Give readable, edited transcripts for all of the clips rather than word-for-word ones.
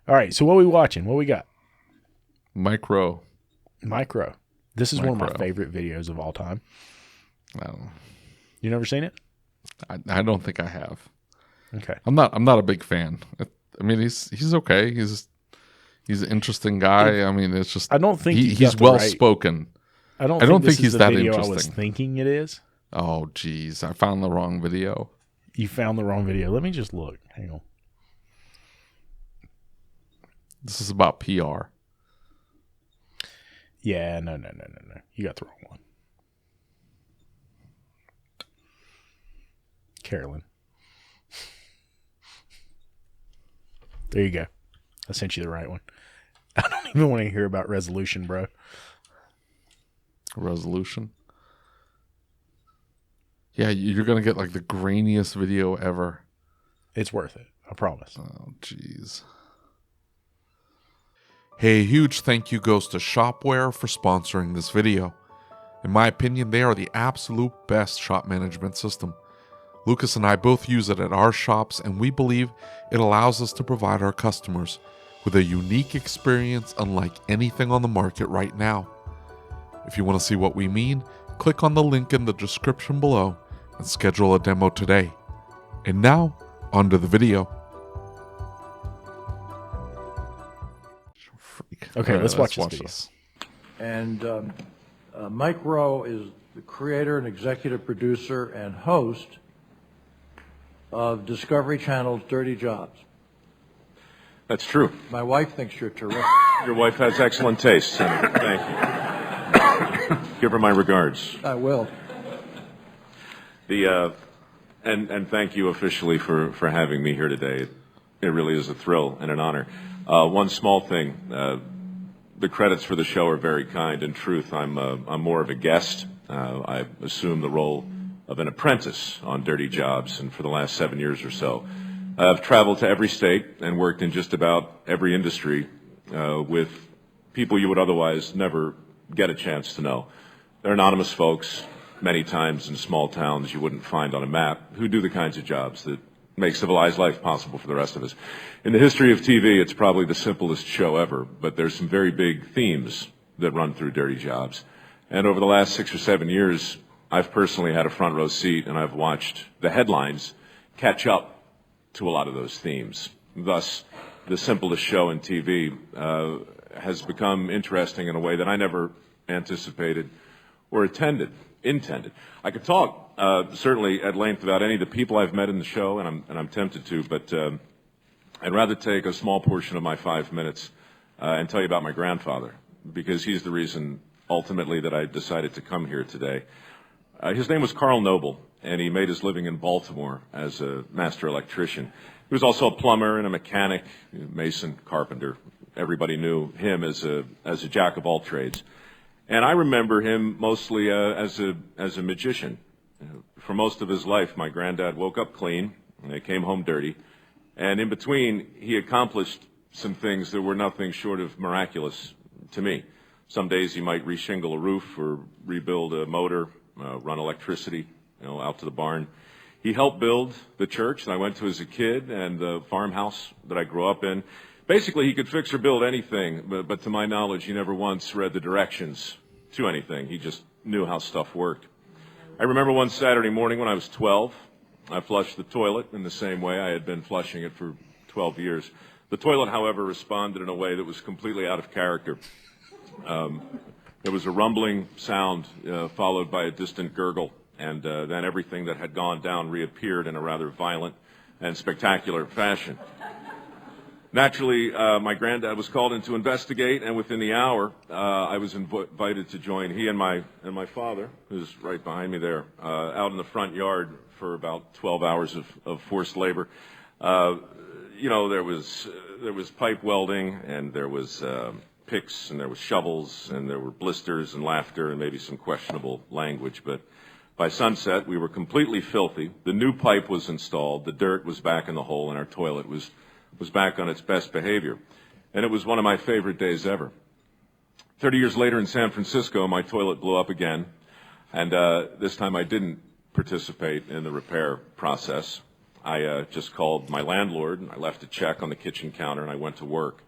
All right, so what we watching? What we got? Mike Rowe. Mike Rowe. This is Mike one of my Rowe. favorite videos of all time. Oh, You never seen it? I don't think I have. Okay. I'm not a big fan. I mean, he's okay. He's an interesting guy. I mean, it's just I don't think he's well spoken. I don't think this is he's the that video interesting. I was thinking it is. Oh, geez, I found the wrong video. You found the wrong video. Let me just look. Hang on. This is about PR. Yeah, no. You got the wrong one. Carolyn. There you go. I sent you the right one. I don't even want to hear about resolution, bro. Resolution. Yeah, you're gonna get like the grainiest video ever. It's worth it. I promise. Oh, jeez. Hey, a huge thank you goes to Shopware for sponsoring this video. In my opinion, they are the absolute best shop management system. Lucas and I both use it at our shops, and we believe it allows us to provide our customers with a unique experience unlike anything on the market right now. If you want to see what we mean, click on the link in the description below and schedule a demo today. And now, on to the video. Freak. Okay, All right, let's watch this video. this. And Mike Rowe is the creator and executive producer and host of Discovery Channel's Dirty Jobs. That's true. My wife thinks you're terrific. Your wife has excellent taste, Senator. Thank you. Give her my regards. I will. And thank you officially for having me here today. It really is a thrill and an honor. One small thing. The credits for the show are very kind. In truth, I'm more of a guest. I assume the role of an apprentice on Dirty Jobs, and for the last 7 years or so, I've traveled to every state and worked in just about every industry with people you would otherwise never get a chance to know. They're anonymous folks, many times in small towns you wouldn't find on a map, who do the kinds of jobs that make civilized life possible for the rest of us. In the history of TV, it's probably the simplest show ever, but there's some very big themes that run through Dirty Jobs. And over the last 6 or 7 years, I've personally had a front row seat, and I've watched the headlines catch up to a lot of those themes. Thus, the simplest show in TV has become interesting in a way that I never anticipated or intended. I could talk certainly at length about any of the people I've met in the show, and I'm tempted to, but I'd rather take a small portion of my 5 minutes and tell you about my grandfather, because he's the reason ultimately that I decided to come here today. His name was Carl Noble, and he made his living in Baltimore as a master electrician. He was also a plumber and a mechanic, mason, carpenter. Everybody knew him as a jack of all trades. And I remember him mostly as a magician. For most of his life, my granddad woke up clean, and he came home dirty. And in between, he accomplished some things that were nothing short of miraculous to me. Some days he might reshingle a roof or rebuild a motor, run electricity, out to the barn. He helped build the church that I went to as a kid and the farmhouse that I grew up in. Basically, he could fix or build anything, but to my knowledge, he never once read the directions to anything. He just knew how stuff worked. I remember one Saturday morning when I was 12, I flushed the toilet in the same way I had been flushing it for 12 years. The toilet, however, responded in a way that was completely out of character. There was a rumbling sound followed by a distant gurgle, and then everything that had gone down reappeared in a rather violent and spectacular fashion. Naturally, my granddad was called in to investigate, and within the hour, I was invited to join he and my father, who's right behind me there, out in the front yard for about 12 hours of forced labor. There was pipe welding, and there was picks, and there was shovels, and there were blisters and laughter and maybe some questionable language. But by sunset, we were completely filthy. The new pipe was installed. The dirt was back in the hole, and our toilet was back on its best behavior. And it was one of my favorite days ever. 30 years later in San Francisco, my toilet blew up again. And this time I didn't participate in the repair process. I just called my landlord, and I left a check on the kitchen counter, and I went to work.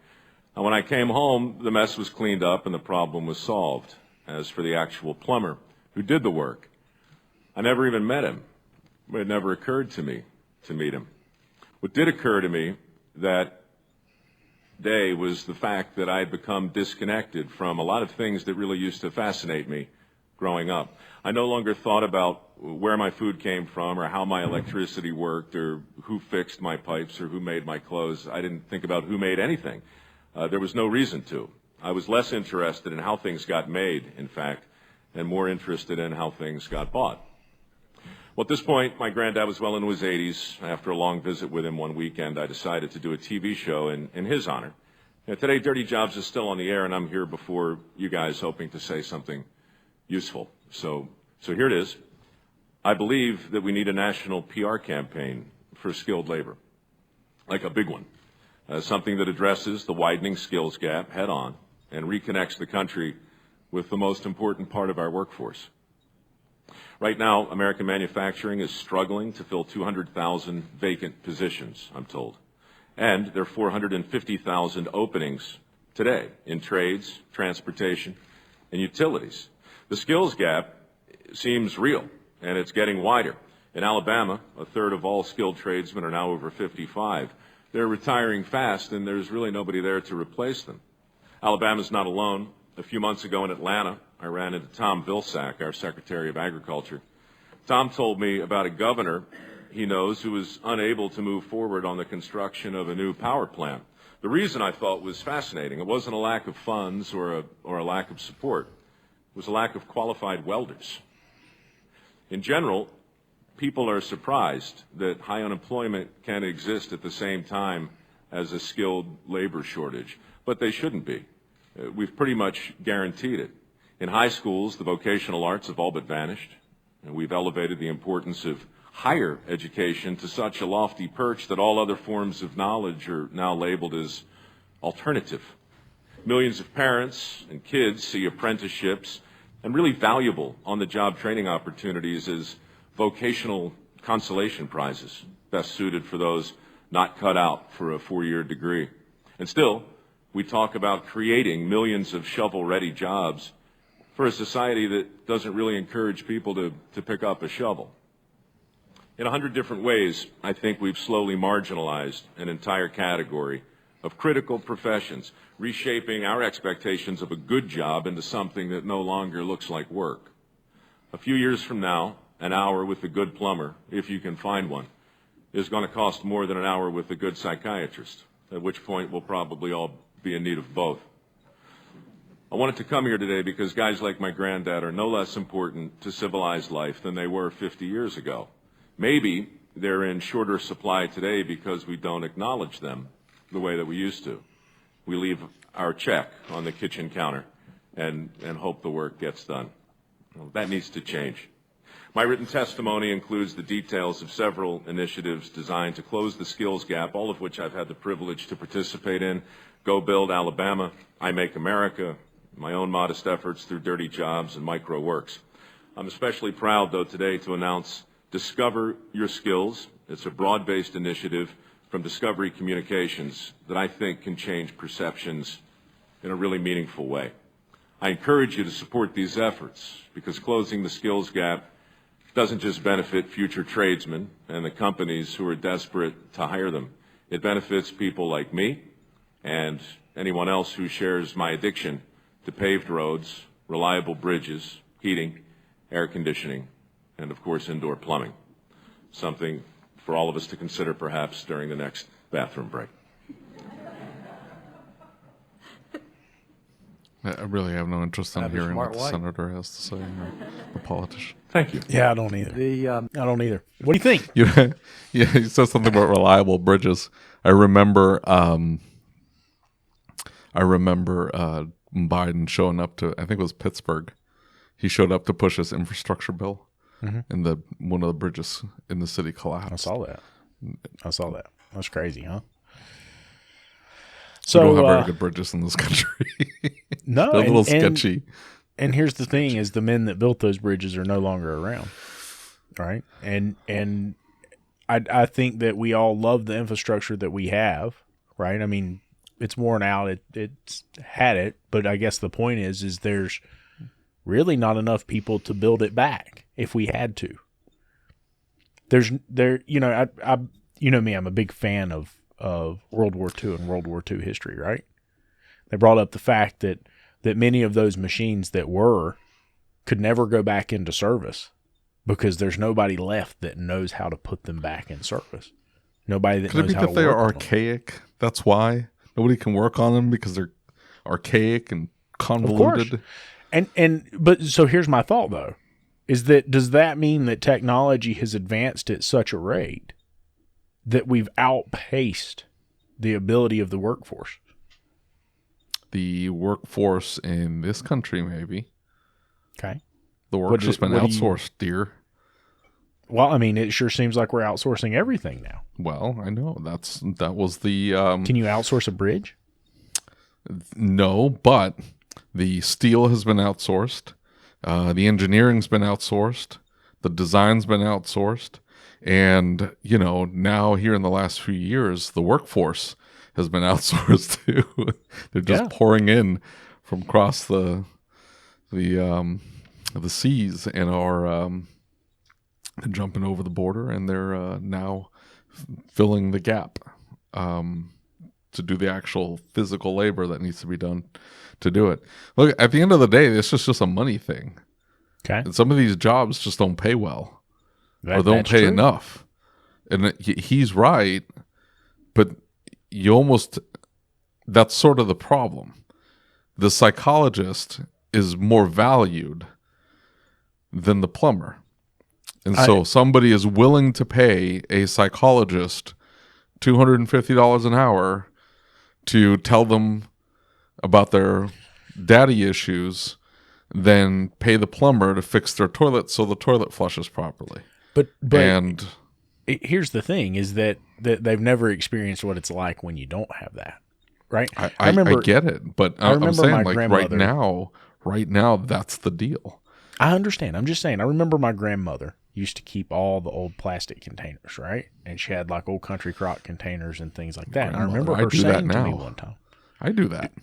And when I came home, the mess was cleaned up and the problem was solved. As for the actual plumber who did the work, I never even met him. It never occurred to me to meet him. What did occur to me that day was the fact that I had become disconnected from a lot of things that really used to fascinate me growing up. I no longer thought about where my food came from or how my electricity worked or who fixed my pipes or who made my clothes. I didn't think about who made anything. There was no reason to. I was less interested in how things got made, in fact, and more interested in how things got bought. Well, at this point, my granddad was well into his 80s. After a long visit with him one weekend, I decided to do a TV show in his honor. Today, Dirty Jobs is still on the air, and I'm here before you guys hoping to say something useful. So here it is. I believe that we need a national PR campaign for skilled labor, like a big one. Something that addresses the widening skills gap head on and reconnects the country with the most important part of our workforce. Right now, American manufacturing is struggling to fill 200,000 vacant positions, I'm told. And there are 450,000 openings today in trades, transportation, and utilities. The skills gap seems real, and it's getting wider. In Alabama, a third of all skilled tradesmen are now over 55. They're retiring fast, and there's really nobody there to replace them. Alabama's not alone. A few months ago in Atlanta, I ran into Tom Vilsack, our Secretary of Agriculture. Tom told me about a governor he knows who was unable to move forward on the construction of a new power plant. The reason I thought was fascinating. It wasn't a lack of funds or a lack of support. It was a lack of qualified welders. In general, people are surprised that high unemployment can exist at the same time as a skilled labor shortage, but they shouldn't be. We've pretty much guaranteed it. In high schools, the vocational arts have all but vanished, and we've elevated the importance of higher education to such a lofty perch that all other forms of knowledge are now labeled as alternative. Millions of parents and kids see apprenticeships and really valuable on-the-job training opportunities as vocational consolation prizes, best suited for those not cut out for a four-year degree. And still, we talk about creating millions of shovel-ready jobs for a society that doesn't really encourage people to pick up a shovel. In 100 different ways, I think we've slowly marginalized an entire category of critical professions, reshaping our expectations of a good job into something that no longer looks like work. A few years from now, an hour with a good plumber, if you can find one, is going to cost more than an hour with a good psychiatrist, at which point we'll probably all be in need of both. I wanted to come here today because guys like my granddad are no less important to civilized life than they were 50 years ago. Maybe they're in shorter supply today because we don't acknowledge them the way that we used to. We leave our check on the kitchen counter and hope the work gets done. Well, that needs to change. My written testimony includes the details of several initiatives designed to close the skills gap, all of which I've had the privilege to participate in. Go Build Alabama, I Make America, my own modest efforts through Dirty Jobs and Mike Rowe Works. I'm especially proud, though, today to announce Discover Your Skills. It's a broad-based initiative from Discovery Communications that I think can change perceptions in a really meaningful way. I encourage you to support these efforts because closing the skills gap doesn't just benefit future tradesmen and the companies who are desperate to hire them. It benefits people like me and anyone else who shares my addiction to paved roads, reliable bridges, heating, air conditioning, and of course indoor plumbing. Something for all of us to consider perhaps during the next bathroom break. I really have no interest in Have a hearing smart what the wife. senator has to say, or the politician. Thank you. Yeah, I don't either. I don't either. What do you think? Yeah, he said something about reliable bridges. I remember Biden showing up to, I think it was Pittsburgh. He showed up to push his infrastructure bill, and one of the bridges in the city collapsed. I saw that. That's crazy, huh? We So don't have very good bridges in this country. no, They're a little sketchy. And here's the thing: is the men that built those bridges are no longer around, right? And I think that we all love the infrastructure that we have, right? I mean, it's worn out. It's had it, but I guess the point is there's really not enough people to build it back if we had to. You know me, I'm a big fan of World War II and World War II history, right? They brought up the fact that many of those machines that could never go back into service because there's nobody left that knows how to put them back in service. Nobody that knows how to work on them. Could it be that they're archaic? That's why nobody can work on them, because they're archaic and convoluted. Of course. But so here's my thought though, is that does that mean that technology has advanced at such a rate that we've outpaced the ability of the workforce? The workforce in this country, maybe. Okay. The work's just been outsourced, dear. Well, I mean, it sure seems like we're outsourcing everything now. Well, I know. That was the... Can you outsource a bridge? No, but the steel has been outsourced. The engineering's been outsourced. The design's been outsourced. And, now here in the last few years, the workforce has been outsourced too. They're just pouring in from across the seas and are jumping over the border, and they're now filling the gap to do the actual physical labor that needs to be done to do it. Look, at the end of the day, this is just a money thing. Okay. And some of these jobs just don't pay well, or don't pay enough. And he's right, but that's sort of the problem. The psychologist is more valued than the plumber. And so somebody is willing to pay a psychologist $250 an hour to tell them about their daddy issues than pay the plumber to fix their toilet so the toilet flushes properly. But here's the thing, is that they've never experienced what it's like when you don't have that, right? I get it, but I'm saying, like, right now, that's the deal. I understand. I'm just saying, I remember my grandmother used to keep all the old plastic containers, right? And she had like old country crock containers and things like that. And I remember her saying to me one time. I do that.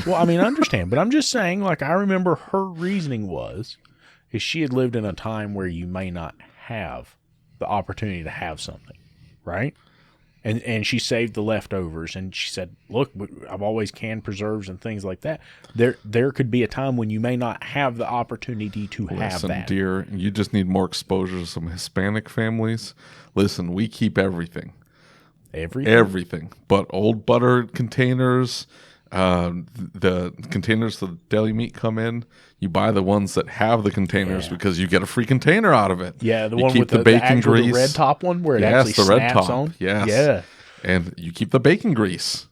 Well, I mean, I understand, but I'm just saying, like, I remember her reasoning is she had lived in a time where you may not have the opportunity to have something, right? And she saved the leftovers, and she said, look, I've always canned preserves and things like that. There could be a time when you may not have the opportunity to have that. Listen, dear, you just need more exposure to some Hispanic families. Listen, we keep everything. Everything. But old butter containers, the containers the deli meat come in, you buy the ones that have the containers because you get a free container out of it. Yeah, the one with the bacon grease. The red top one where it actually snaps red top on. Yes. Yeah. And you keep the bacon grease.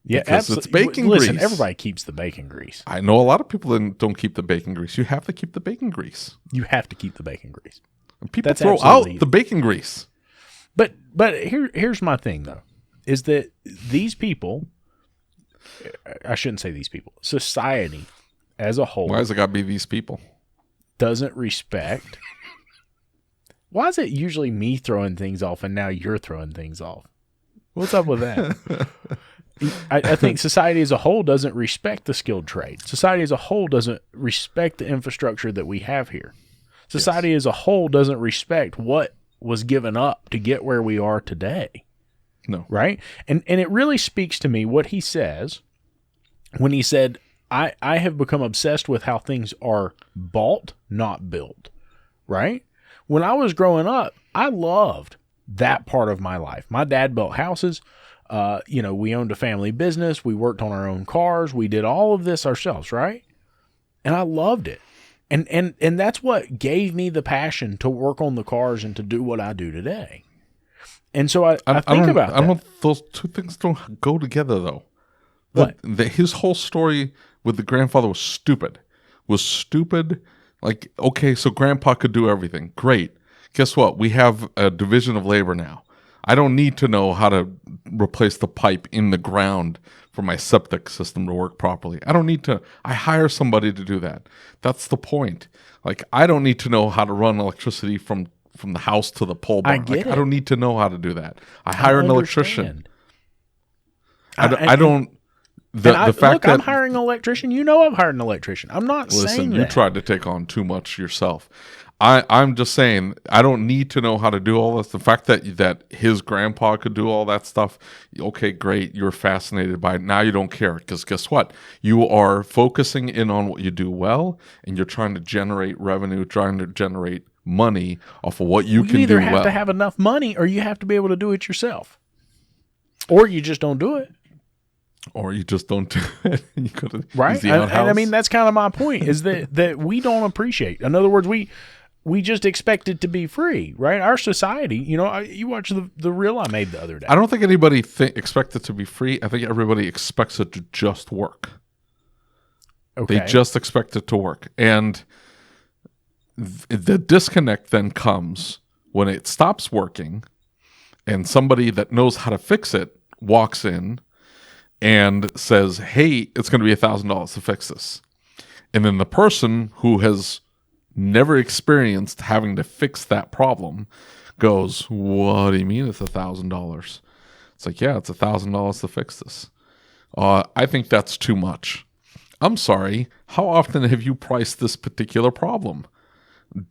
Yeah, because it's bacon grease. Listen, everybody keeps the bacon grease. I know a lot of people don't keep the bacon grease. You have to keep the bacon grease. You have to keep the bacon grease. And people throw out the bacon grease. But here's my thing, though, is that these people, I shouldn't say these people, society as a whole. Why has it got to be these people? Doesn't respect. Why is it usually me throwing things off and now you're throwing things off? What's up with that? I think society as a whole doesn't respect the skilled trade. Society as a whole doesn't respect the infrastructure that we have here. Society as a whole doesn't respect what was given up to get where we are today. No. Right? And it really speaks to me what he says when he said, I have become obsessed with how things are bought, not built. Right? When I was growing up, I loved that part of my life. My dad built houses. We owned a family business. We worked on our own cars. We did all of this ourselves, right? And I loved it. And that's what gave me the passion to work on the cars and to do what I do today. And so I think about that. Those two things don't go together, though. What? His whole story with the grandfather was stupid. Like, okay, so grandpa could do everything. Great. Guess what? We have a division of labor now. I don't need to know how to replace the pipe in the ground for my septic system to work properly. I don't need to. I hire somebody to do that. That's the point. Like, I don't need to know how to run electricity from from the house to the pole barn. get it. I don't need to know how to do that. I hire an electrician. understand. I don't. The fact look, that I'm hiring an electrician. You know, I've hired an electrician. I'm not saying listen, that. you tried to take on too much yourself. I'm just saying I don't need to know how to do all this. The fact that his grandpa could do all that stuff, okay, great. You're fascinated by it. Now you don't care because guess what? You are focusing in on what you do well, and you're trying to generate revenue, trying to generate money off of what you can do well. You either have to have enough money, or you have to be able to do it yourself, or you just don't do it. Or you just don't do it. You could Right. And I mean, that's kind of my point is that we don't appreciate. In other words, we just expect it to be free, right? Our society, you know, you watch the reel I made the other day. I don't think anybody expects it to be free. I think everybody expects it to just work. Okay. They just expect it to work. And the disconnect then comes when it stops working and somebody that knows how to fix it walks in and says, hey, it's going to be $1,000 to fix this. And then the person who has never experienced having to fix that problem goes, what do you mean it's $1,000? It's like, yeah, it's $1,000 to fix this. I think that's too much. I'm sorry. How often have you priced this particular problem?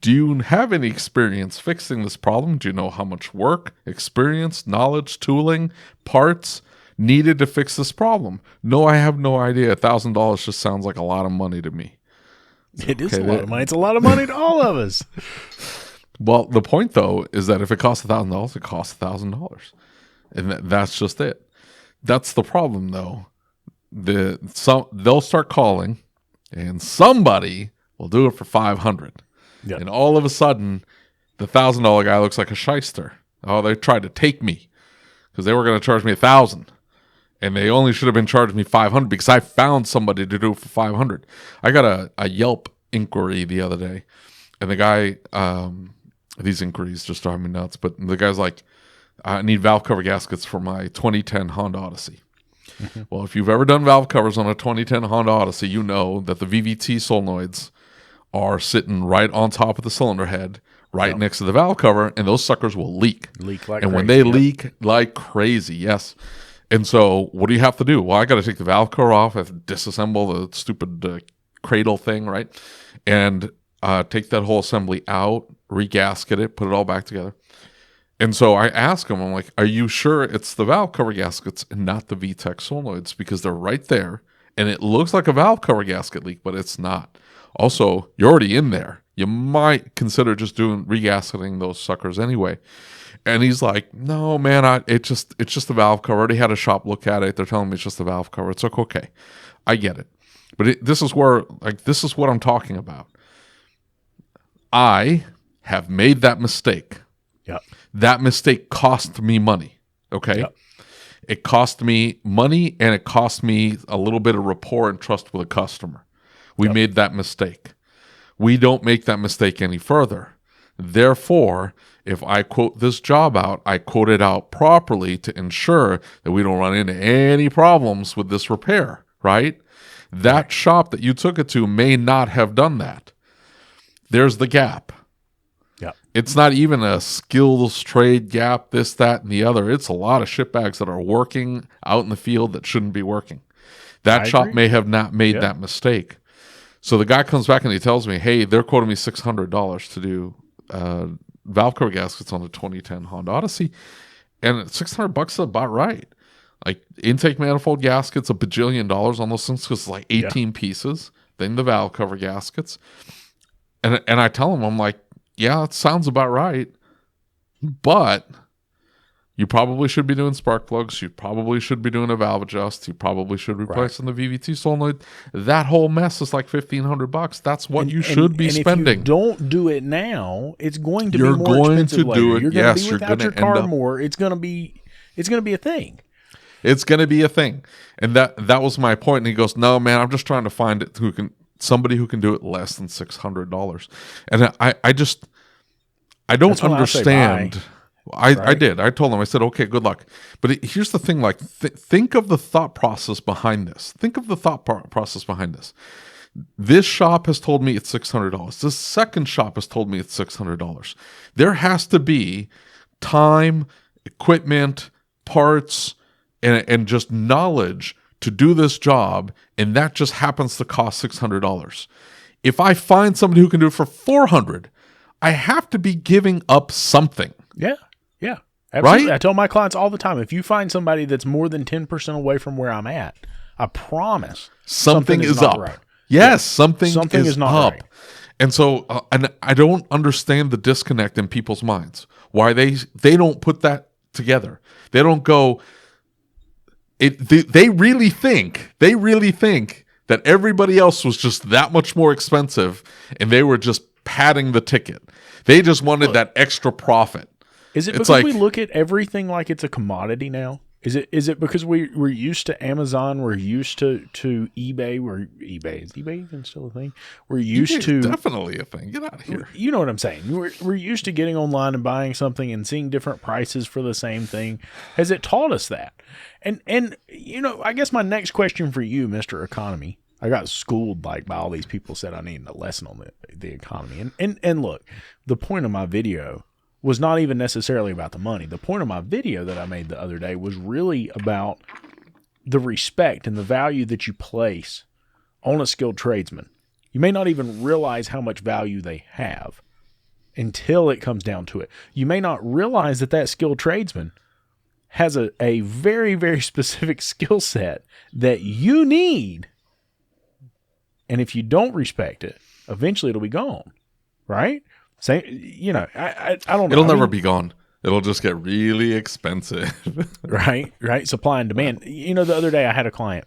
Do you have any experience fixing this problem? Do you know how much work, experience, knowledge, tooling, parts needed to fix this problem? No, I have no idea. $1,000 just sounds like a lot of money to me. It is a lot of money. It's a lot of money to all of us. Well, the point, though, is that if it costs $1,000, it costs $1,000. And that's just it. That's the problem, though. They'll start calling, and somebody will do it for $500. Yep. And all of a sudden, the $1,000 guy looks like a shyster. Oh, they tried to take me because they were going to charge me $1,000. And they only should have been charging me $500 because I found somebody to do it for $500. I got a Yelp inquiry the other day, and the guy, these inquiries just drive me nuts, but the guy's like, I need valve cover gaskets for my 2010 Honda Odyssey. Mm-hmm. Well, if you've ever done valve covers on a 2010 Honda Odyssey, you know that the VVT solenoids are sitting right on top of the cylinder head, right next to the valve cover, and those suckers will leak. Leak like and crazy. When they leak like crazy, yes. And so what do you have to do? Well, I got to take the valve cover off. I have to disassemble the stupid cradle thing, right? And take that whole assembly out, regasket it, put it all back together. And so I ask him, I'm like, are you sure it's the valve cover gaskets and not the VTEC solenoids? Because they're right there, and it looks like a valve cover gasket leak, but it's not. Also, you're already in there. You might consider just regasketing those suckers anyway. And he's like, no, man, it's just a valve cover. I already had a shop look at it. They're telling me it's just a valve cover. It's like, okay, I get it. But this is what I'm talking about. I have made that mistake. Yep. That mistake cost me money. Okay. Yep. It cost me money, and it cost me a little bit of rapport and trust with a customer. We made that mistake. We don't make that mistake any further. Therefore, if I quote this job out, I quote it out properly to ensure that we don't run into any problems with this repair, right? That shop that you took it to may not have done that. There's the gap. Yeah. It's not even a skills trade gap, this, that, and the other. It's a lot of shitbags that are working out in the field that shouldn't be working. That shop may have not made that mistake. So the guy comes back and he tells me, hey, they're quoting me $600 to do valve cover gaskets on the 2010 Honda Odyssey. And $600 is about right. Like intake manifold gaskets, $1 bajillion on those things because it's like 18 pieces. Then the valve cover gaskets. And I tell him, I'm like, yeah, it sounds about right. But you probably should be doing spark plugs. You probably should be doing a valve adjust. You probably should be replacing the VVT solenoid. That whole mess is like $1,500. That's what you should be spending. If you don't do it now, it's going to be more expensive later. You're going to be without your car more. It's going to be a thing. It's going to be a thing. And that was my point. And he goes, no, man, I'm just trying to find somebody who can do it less than $600. And I don't understand. I did. I told him, I said, okay, good luck. But here's the thing, like, think of the thought process behind this. Think of the thought process behind this. This shop has told me it's $600. This second shop has told me it's $600. There has to be time, equipment, parts, and just knowledge to do this job, and that just happens to cost $600. If I find somebody who can do it for $400, I have to be giving up something. Yeah. Absolutely. Right? I tell my clients all the time, if you find somebody that's more than 10% away from where I'm at, I promise something is not up. right. Yes, something is not up. right. And so, and I don't understand the disconnect in people's minds. Why they don't put that together. They don't go. They really think that everybody else was just that much more expensive, and they were just padding the ticket. They just wanted that extra profit. Is it because we look at everything like it's a commodity now? Is it because we're used to Amazon, we're used to eBay, is eBay even still a thing? We're used to definitely a thing. Get out of here. You know what I'm saying? We're used to getting online and buying something and seeing different prices for the same thing. Has it taught us that? And I guess my next question for you, Mr. Economy, I got schooled by all these people said I needed a lesson on the economy. And look, the point of my video was not even necessarily about the money. The point of my video that I made the other day was really about the respect and the value that you place on a skilled tradesman. You may not even realize how much value they have until it comes down to it. You may not realize that skilled tradesman has a very, very specific skill set that you need. And if you don't respect it, eventually it'll be gone, right? Same, I don't know. It'll never be gone. It'll just get really expensive. Right. Supply and demand. The other day I had a client,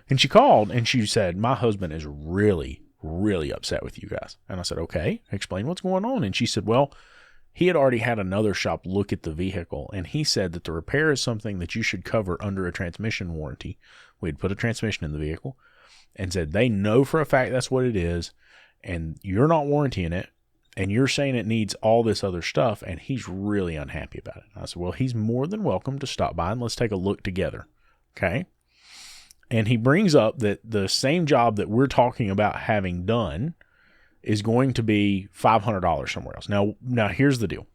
and she called and she said, my husband is really, really upset with you guys. And I said, okay, explain what's going on. And she said, well, he had already had another shop look at the vehicle, and he said that the repair is something that you should cover under a transmission warranty. We'd put a transmission in the vehicle and said they know for a fact that's what it is, and you're not warrantying it. And you're saying it needs all this other stuff, and he's really unhappy about it. I said, well, he's more than welcome to stop by and let's take a look together. Okay? And he brings up that the same job that we're talking about having done is going to be $500 somewhere else. Now here's the deal.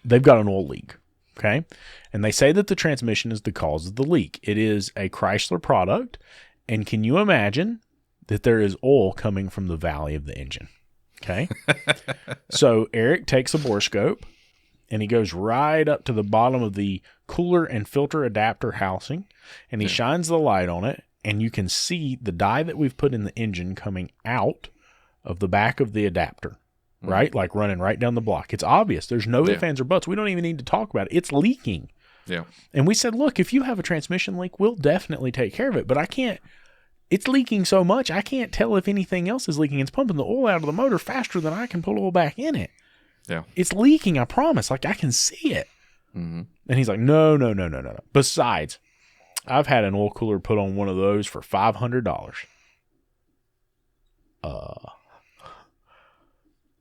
They've got an oil leak. Okay? And they say that the transmission is the cause of the leak. It is a Chrysler product. And can you imagine that there is oil coming from the valley of the engine? Okay. So Eric takes a borescope and he goes right up to the bottom of the cooler and filter adapter housing, and he shines the light on it, and you can see the dye that we've put in the engine coming out of the back of the adapter, right? Like running right down the block. It's obvious. There's no ifs, ands, or buts. We don't even need to talk about it. It's leaking. Yeah. And we said, look, if you have a transmission leak, we'll definitely take care of it, but it's leaking so much, I can't tell if anything else is leaking. It's pumping the oil out of the motor faster than I can pull oil back in it. Yeah. It's leaking, I promise. Like, I can see it. Mm-hmm. And he's like, no. Besides, I've had an oil cooler put on one of those for $500.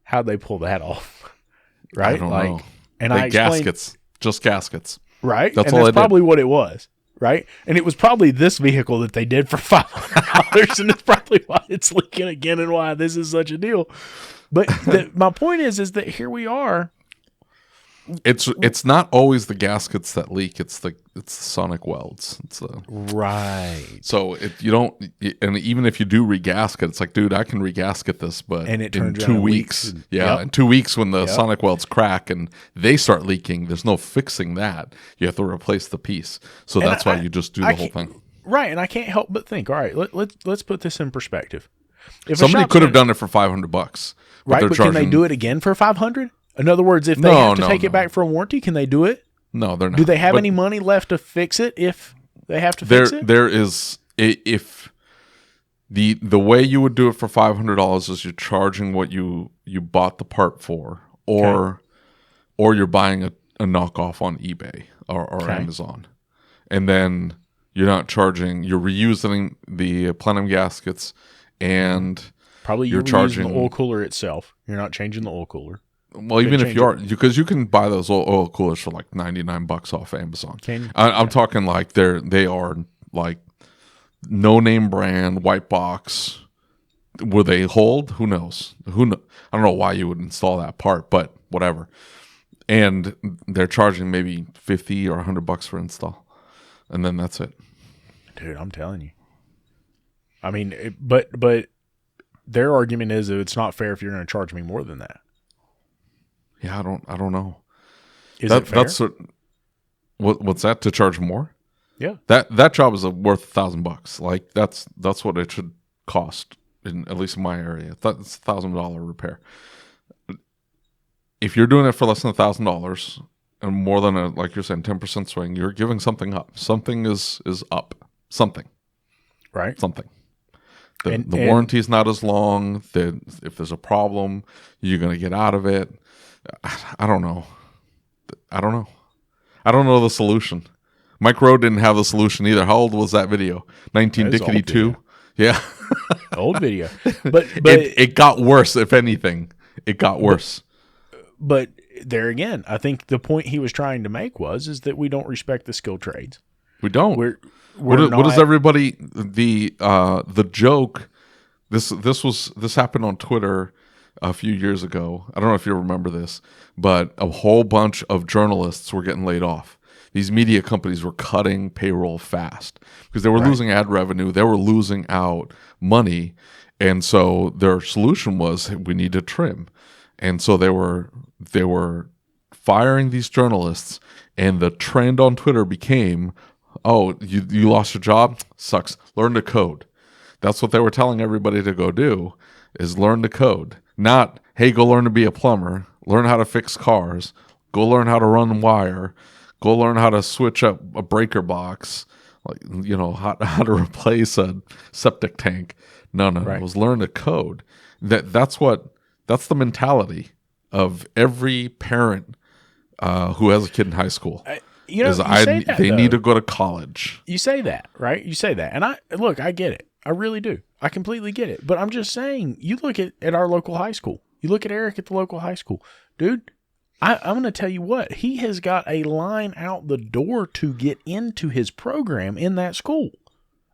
How'd they pull that off? Right? I don't know. And I explained, gaskets. Just gaskets. Right? That's all. That's probably what it was. Right? And it was probably this vehicle that they did for $500, and it's probably why it's leaking again and why this is such a deal. But my point is that here we are. It's not always the gaskets that leak. It's the sonic welds. Right. So and even if you do regasket, it's like, dude, I can regasket this, but and it in 2 weeks, in 2 weeks when the sonic welds crack and they start leaking, there's no fixing that. You have to replace the piece. So that's why you just do the whole thing. Right, and I can't help but think, all right, let's put this in perspective. If somebody could have done it for $500, right? But can they do it again for $500? In other words, if they have to take it back for a warranty, can they do it? No, they're not. Do they have any money left to fix it if they have to fix it? There is, if the way you would do it for $500 is you're charging what you bought the part for, or you're buying a knockoff on eBay or Amazon, and then you're not charging. You're reusing the plenum gaskets, and probably you're charging the oil cooler itself. You're not changing the oil cooler. Well, even if you are, because you can buy those oil coolers for like $99 off Amazon. I'm talking like they are like no name brand, white box, Will they hold? Who knows? I don't know why you would install that part, but whatever. And they're charging maybe $50 or $100 for install, and then that's it. Dude, I'm telling you. I mean, but their argument is that it's not fair if you're going to charge me more than that. Yeah, I don't know. Is it fair? What's that, to charge more? Yeah. That job is worth $1,000. Like that's what it should cost, at least in my area. That's $1,000 repair. If you're doing it for less than $1,000 and more than like you're saying, 10% swing, you're giving something up. Something is up. Something. Right. Something. The warranty is not as long. If there's a problem, you're going to get out of it. I don't know. I don't know the solution. Mike Rowe didn't have the solution either. How old was that video? 1992? Yeah. Old video. But it got worse, if anything. It got worse. But there again, I think the point he was trying to make is that we don't respect the skilled trades. We don't. What does everybody, the joke, this happened on Twitter a few years ago. I don't know if you remember this, but a whole bunch of journalists were getting laid off. These media companies were cutting payroll fast because they were losing ad revenue. They were losing out money. And so their solution was, we need to trim. And so they were firing these journalists, and the trend on Twitter became, oh, you lost your job? Sucks. Learn to code. That's what they were telling everybody to go do, is learn to code. Not, hey, go learn to be a plumber, learn how to fix cars, go learn how to run wire, go learn how to switch up a breaker box, like, how to replace a septic tank. No, it was learn to code. That's the mentality of every parent who has a kid in high school. They need to go to college. You say that, right? You say that. And I get it. I really do. I completely get it. But I'm just saying, you look at our local high school. You look at Eric at the local high school. Dude, I'm going to tell you what. He has got a line out the door to get into his program in that school.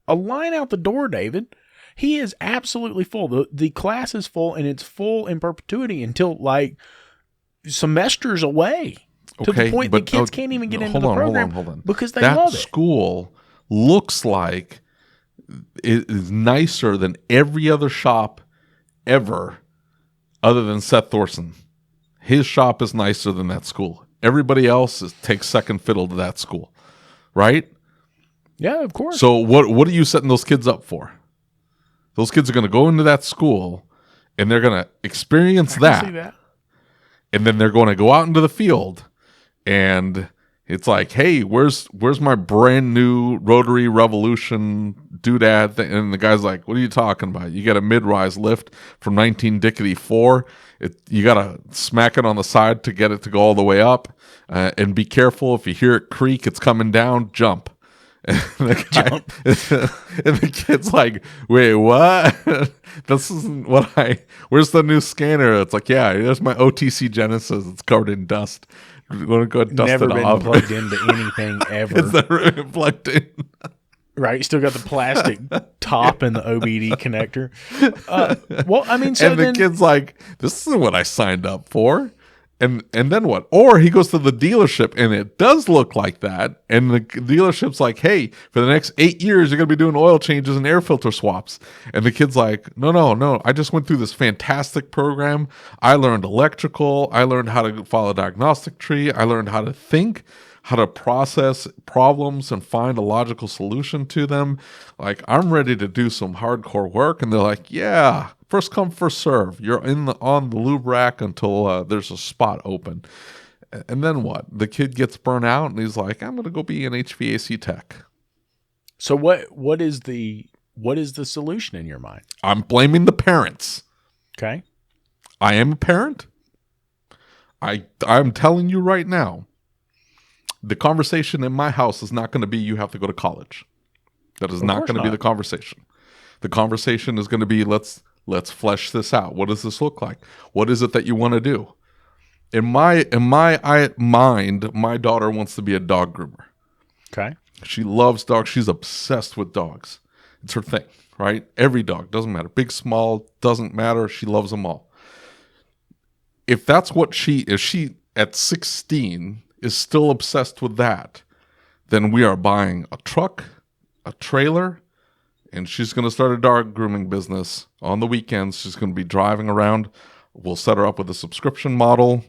A line out the door, David. He is absolutely full. The class is full, and it's full in perpetuity until like semesters away. To the point that kids can't even get into the program because they love it. That school looks like it is nicer than every other shop ever, other than Seth Thorson. His shop is nicer than that school. Everybody else takes second fiddle to that school, right? Yeah, of course. So what are you setting those kids up for? Those kids are going to go into that school, and they're going to experience that. And then they're going to go out into the field, and it's like, hey, where's my brand new Rotary Revolution doodad thing? And the guy's like, what are you talking about? You got a mid-rise lift from 1994. You got to smack it on the side to get it to go all the way up. And be careful. If you hear it creak, it's coming down, jump. And the kid's like, wait, what? This isn't where's the new scanner? It's like, yeah, there's my OTC Genesis. It's covered in dust. We're going to go dust never it been off. Plugged into anything ever. It's never been plugged in. Right, you still got the plastic top and the OBD connector. The kid's like, this isn't what I signed up for. And then what? Or he goes to the dealership and it does look like that. And the dealership's like, hey, for the next 8 years, you're going to be doing oil changes and air filter swaps. And the kid's like, no. I just went through this fantastic program. I learned electrical. I learned how to follow a diagnostic tree. I learned how to think, how to process problems and find a logical solution to them. Like, I'm ready to do some hardcore work. And they're like, yeah. First come, first serve. You're on the lube rack until there's a spot open. And then what? The kid gets burnt out and he's like, I'm going to go be an HVAC tech. So what is the solution in your mind? I'm blaming the parents. Okay. I am a parent. I'm telling you right now, the conversation in my house is not going to be you have to go to college. That is not going to be the conversation. The conversation is going to be let's flesh this out. What does this look like? What is it that you want to do? In my mind, my daughter wants to be a dog groomer. Okay. She loves dogs. She's obsessed with dogs. It's her thing, right? Every dog, doesn't matter. Big, small, doesn't matter. She loves them all. If that's what she at 16 is still obsessed with that, then we are buying a truck, a trailer, and she's going to start a dog grooming business on the weekends. She's going to be driving around. We'll set her up with a subscription model.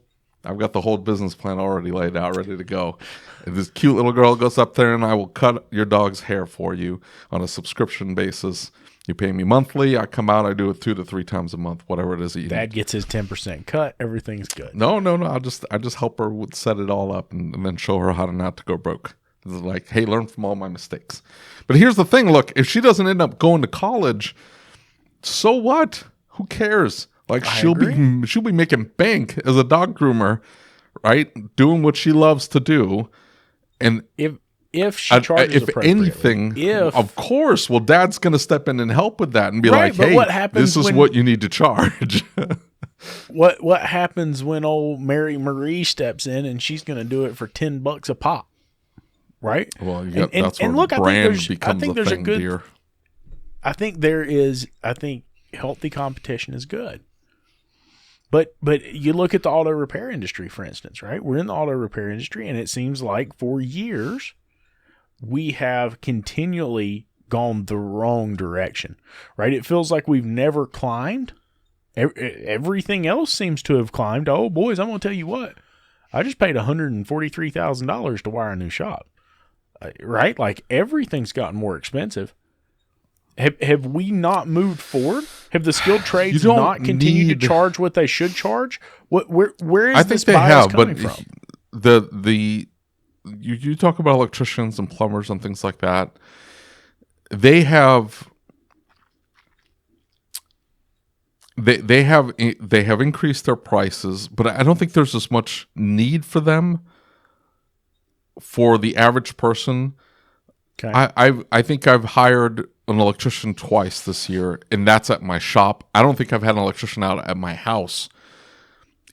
I've got the whole business plan already laid out, ready to go. And this cute little girl goes up there, and I will cut your dog's hair for you on a subscription basis. You pay me monthly. I come out. I do it 2 to 3 times a month, whatever it is that you Dad need. gets his 10% cut. Everything's good. No. I just help her set it all up and then show her how to not to go broke. It's like, hey, learn from all my mistakes. But here's the thing. Look, if she doesn't end up going to college, so what? Who cares? Like she'll be making bank as a dog groomer, right? Doing what she loves to do. And if she charges if anything, of course, well, Dad's going to step in and help with that and be like, hey, this is what you need to charge. What happens when old Mary Marie steps in and she's going to do it for $10 a pop? Right. Well, that's where brand becomes a thing, dear. I think healthy competition is good. But you look at the auto repair industry, for instance, right? We're in the auto repair industry, and it seems like for years we have continually gone the wrong direction, right? It feels like we've never climbed. Everything else seems to have climbed. Oh, boys, I'm going to tell you what. I just paid $143,000 to wire a new shop, right? Like everything's gotten more expensive. Have we not moved forward? Have the skilled trades not continued to charge what they should charge? Where is this bias coming from? You talk about electricians and plumbers and things like that. They have increased their prices, but I don't think there's as much need for them for the average person. Okay. I think I've hired an electrician twice this year, and that's at my shop. I don't think I've had an electrician out at my house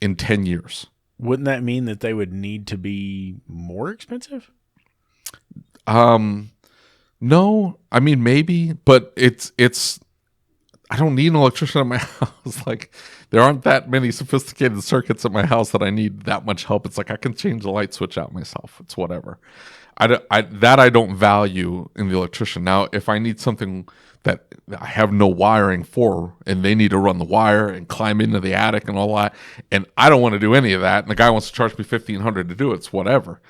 in 10 years. Wouldn't that mean that they would need to be more expensive? No. I mean, maybe, but it's I don't need an electrician at my house. Like, there aren't that many sophisticated circuits at my house that I need that much help. It's like I can change the light switch out myself. It's whatever. I don't value in the electrician. Now, if I need something that I have no wiring for, and they need to run the wire and climb into the attic and all that, and I don't want to do any of that, and the guy wants to charge me $1,500 to do it, it's whatever.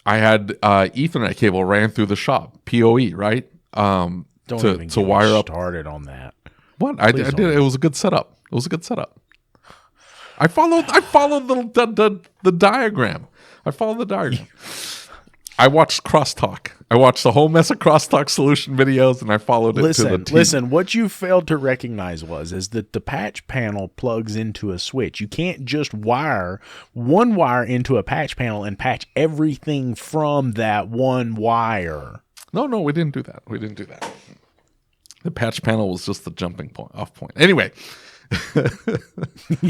I had Ethernet cable ran through the shop, PoE, right? Don't even get wire up. Started on that. What I did, it was a good setup. I followed the diagram. I watched Crosstalk. I watched the whole mess of Crosstalk solution videos, and I followed it to the T. Listen, what you failed to recognize is that the patch panel plugs into a switch. You can't just wire one wire into a patch panel and patch everything from that one wire. No, we didn't do that. The patch panel was just the jumping off point. Anyway,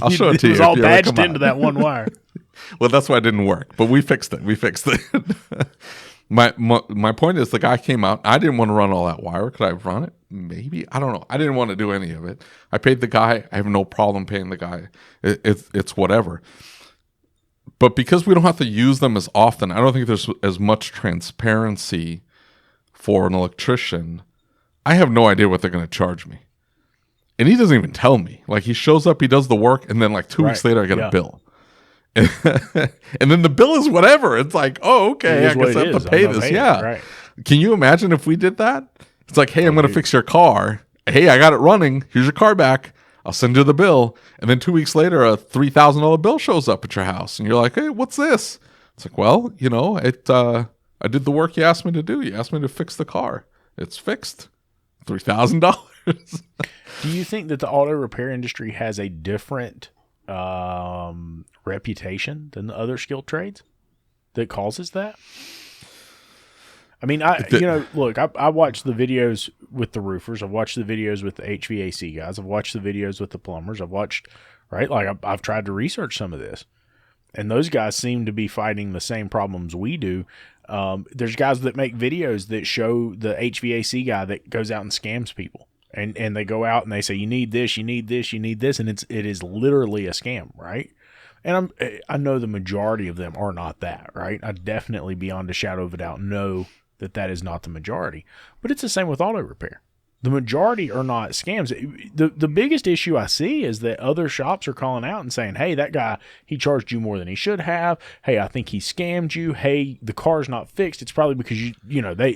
I'll show it to you. It was all badged into that one wire. Well, that's why it didn't work, but we fixed it. My point is, the guy came out. I didn't want to run all that wire. Could I have run it? Maybe. I don't know. I didn't want to do any of it. I paid the guy. I have no problem paying the guy. It's whatever. But because we don't have to use them as often, I don't think there's as much transparency for an electrician. I have no idea what they're going to charge me. And he doesn't even tell me. Like, he shows up, he does the work, and then like 2 weeks later I get a bill. And then the bill is whatever. It's like, oh, okay, I guess I have to pay this. Yeah. Right. Can you imagine if we did that? It's like, hey, I'm going to fix your car. Hey, I got it running. Here's your car back. I'll send you the bill. And then 2 weeks later, a $3,000 bill shows up at your house. And you're like, hey, what's this? It's like, well, I did the work you asked me to do. You asked me to fix the car. It's fixed. $3,000. Do you think that the auto repair industry has a different reputation than the other skilled trades that causes that? I mean, look, I watch the videos with the roofers. I've watched the videos with the HVAC guys. I've watched the videos with the plumbers. I've tried to research some of this, and those guys seem to be fighting the same problems we do. There's guys that make videos that show the HVAC guy that goes out and scams people. And they go out and they say, you need this, you need this, you need this. And it is literally a scam, right? And I know the majority of them are not that, right? I definitely, beyond a shadow of a doubt, know that is not the majority. But it's the same with auto repair. The majority are not scams. The biggest issue I see is that other shops are calling out and saying, hey, that guy, he charged you more than he should have. Hey, I think he scammed you. Hey, the car's not fixed. It's probably because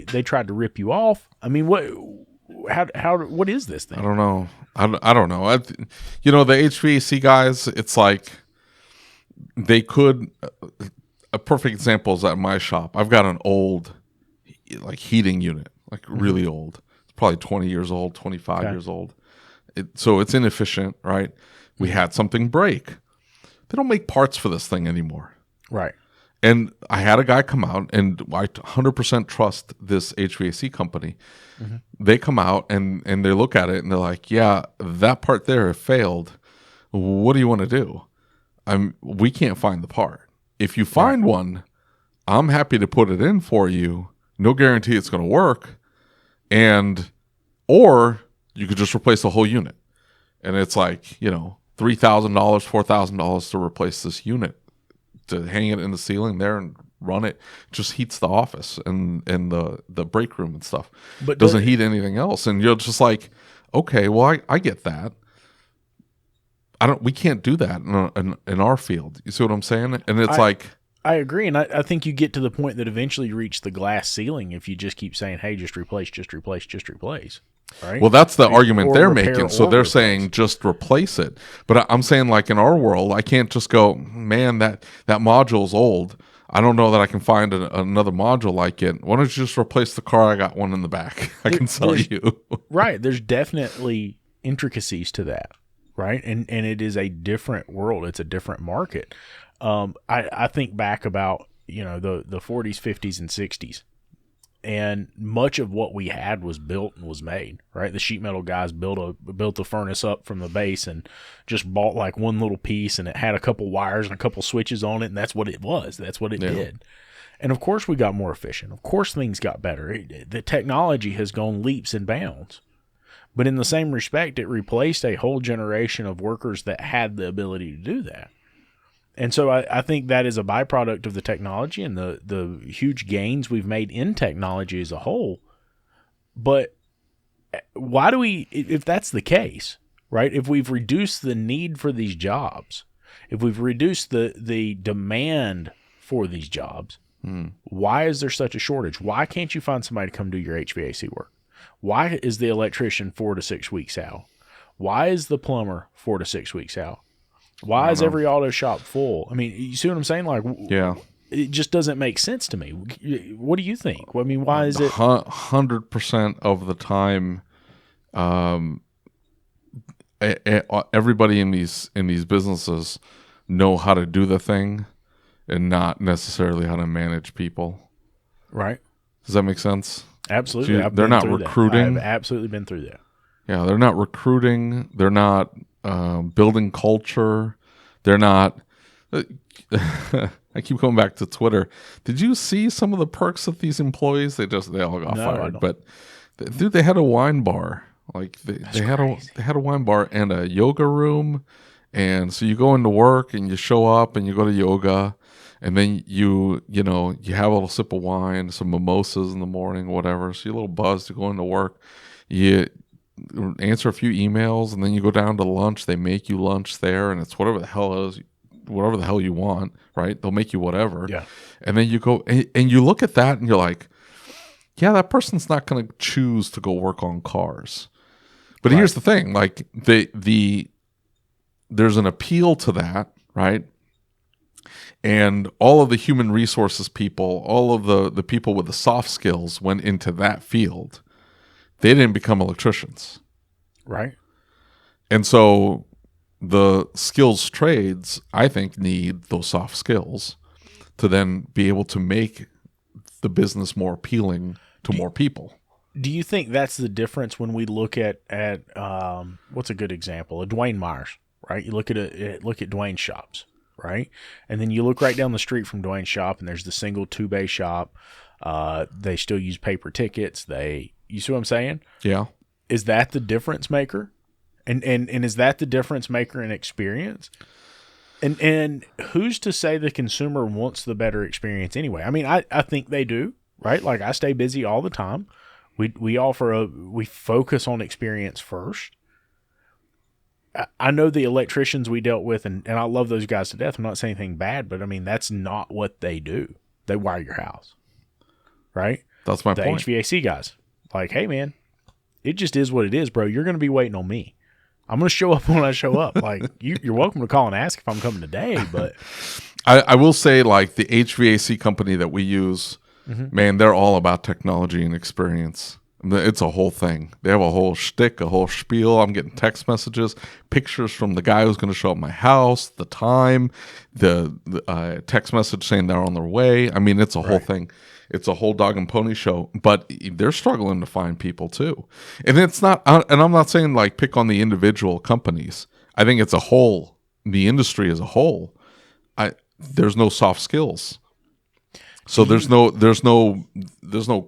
they tried to rip you off. I mean, what is this thing? I don't know. I don't know. The HVAC guys, it's like they could. A perfect example is at my shop. I've got an old, heating unit, really old. It's probably 20 years old, 25 years old. So it's inefficient, right? We had something break. They don't make parts for this thing anymore. Right. And I had a guy come out, and I 100% trust this HVAC company. Mm-hmm. They come out and they look at it and they're like, yeah, that part there failed. What do you want to do? We can't find the part. If you find one, I'm happy to put it in for you. No guarantee it's going to work. Or you could just replace the whole unit. And it's like, $3,000, $4,000 to replace this unit, to hang it in the ceiling there and run it. Just heats the office and the break room and stuff. But doesn't heat anything else. And you're just like, okay, well, I get that. We can't do that in our field. You see what I'm saying? And it's I agree. And I think you get to the point that eventually you reach the glass ceiling if you just keep saying, hey, just replace, just replace, just replace. Right? Well, that's the argument they're making. So they're saying just replace it. But I'm saying, in our world, I can't just go, man, that module's old. I don't know that I can find another module like it. Why don't you just replace the car? I got one in the back. I can sell you. Right. There's definitely intricacies to that. Right. And it is a different world. It's a different market. I think back about, the 40s, 50s, and 60s. And much of what we had was built and was made, right? The sheet metal guys built the furnace up from the base and just bought one little piece, and it had a couple wires and a couple switches on it, and that's what it was. That's what it did. And of course we got more efficient. Of course things got better. The technology has gone leaps and bounds. But in the same respect, it replaced a whole generation of workers that had the ability to do that. And so I think that is a byproduct of the technology and the huge gains we've made in technology as a whole. But why do we, if that's the case, right, if we've reduced the need for these jobs, if we've reduced the demand for these jobs, why is there such a shortage? Why can't you find somebody to come do your HVAC work? Why is the electrician 4 to 6 weeks out? Why is the plumber 4 to 6 weeks out? Why is every auto shop full? I mean, you see what I'm saying? It just doesn't make sense to me. What do you think? I mean, why is it 100% of the time? Everybody in these businesses know how to do the thing, and not necessarily how to manage people. Right? Does that make sense? Absolutely. They're not recruiting. I've absolutely been through that. Yeah, they're not recruiting. They're not building culture. They're not. I keep going back to Twitter. Did you see some of the perks of these employees? They all got fired. But dude, they had a wine bar. They had a wine bar and a yoga room, and so you go into work and you show up and you go to yoga, and then you have a little sip of wine, some mimosas in the morning, whatever. So you're a little buzzed to go into work. You answer a few emails, and then you go down to lunch. They make you lunch there, and it's whatever the hell you want, right? They'll make you whatever. Yeah. And then you go and you look at that and you're like, yeah, that person's not going to choose to go work on cars. But here's the thing, there's an appeal to that, right? And all of the human resources people, all of the people with the soft skills went into that field. They didn't become electricians. Right. And so the skills trades, I think, need those soft skills to then be able to make the business more appealing to more people. Do you think that's the difference when we look at what's a good example? A Dwayne Myers, right? You look at Dwayne's shops, right? And then you look right down the street from Dwayne's shop, and there's the single 2-bay shop. They still use paper tickets. You see what I'm saying? Yeah. Is that the difference maker? And is that the difference maker in experience? And who's to say the consumer wants the better experience anyway? I mean, I think they do, right? Like, I stay busy all the time. We focus on experience first. I know the electricians we dealt with, and I love those guys to death. I'm not saying anything bad, but I mean, that's not what they do. They wire your house, right? That's my the point. HVAC guys, like, hey man, it just is what it is, bro. You're going to be waiting on me. I'm going to show up when I show up. Like, you're welcome to call and ask if I'm coming today, but I will say, like, the HVAC company that we use, man, they're all about technology and experience. It's a whole thing. They have a whole shtick, a whole spiel. I'm getting text messages, pictures from the guy who's going to show up at my house, the time, the text message saying they're on their way. I mean, it's a whole thing. It's a whole dog and pony show, but they're struggling to find people too. And it's not, and I'm not saying like pick on the individual companies. I think it's a whole, the industry as a whole. There's no soft skills. So there's no